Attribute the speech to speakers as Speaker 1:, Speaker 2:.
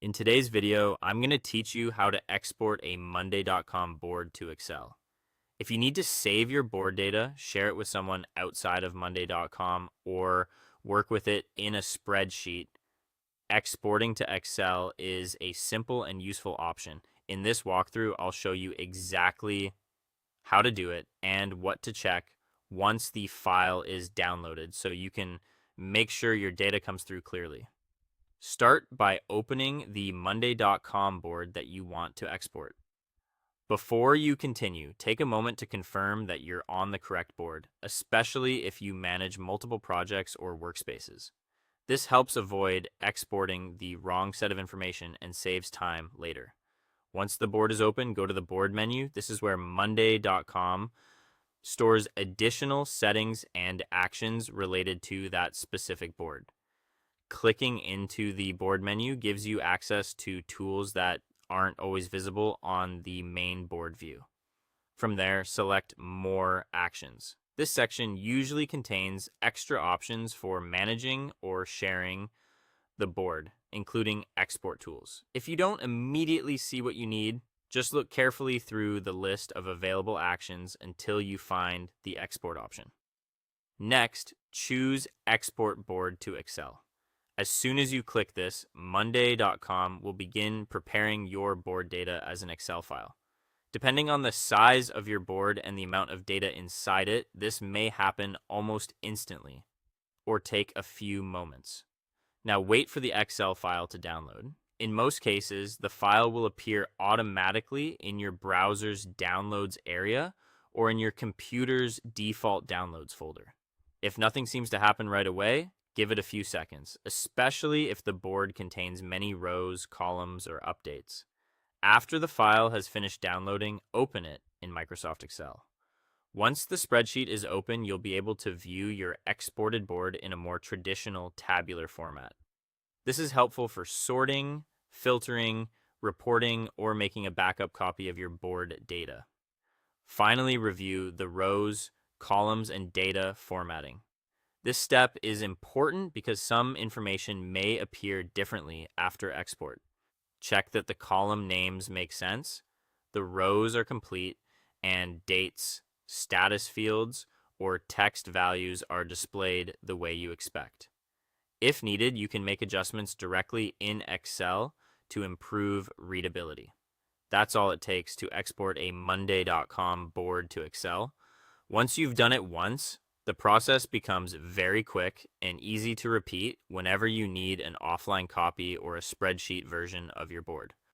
Speaker 1: In today's video, I'm going to teach you how to export a Monday.com board to Excel. If you need to save your board data, share it with someone outside of Monday.com, or work with it in a spreadsheet, exporting to Excel is a simple and useful option. In this walkthrough, I'll show you exactly how to do it and what to check once the file is downloaded so you can make sure your data comes through clearly. Start by opening the Monday.com board that you want to export. Before you continue, take a moment to confirm that you're on the correct board, especially if you manage multiple projects or workspaces. This helps avoid exporting the wrong set of information and saves time later. Once the board is open, go to the board menu. This is where Monday.com stores additional settings and actions related to that specific board. Clicking into the board menu gives you access to tools that aren't always visible on the main board view. From there, select More Actions. This section usually contains extra options for managing or sharing the board, including export tools. If you don't immediately see what you need, just look carefully through the list of available actions until you find the export option. Next, choose Export Board to Excel. As soon as you click this, Monday.com will begin preparing your board data as an Excel file. Depending on the size of your board and the amount of data inside it, this may happen almost instantly or take a few moments. Now wait for the Excel file to download. In most cases, the file will appear automatically in your browser's downloads area or in your computer's default downloads folder. If nothing seems to happen right away, give it a few seconds, especially if the board contains many rows, columns, or updates. After the file has finished downloading, open it in Microsoft Excel. Once the spreadsheet is open, you'll be able to view your exported board in a more traditional tabular format. This is helpful for sorting, filtering, reporting, or making a backup copy of your board data. Finally, review the rows, columns, and data formatting. This step is important because some information may appear differently after export. Check that the column names make sense, the rows are complete, and dates, status fields, or text values are displayed the way you expect. If needed, you can make adjustments directly in Excel to improve readability. That's all it takes to export a Monday.com board to Excel. Once you've done it once, the process becomes very quick and easy to repeat whenever you need an offline copy or a spreadsheet version of your board.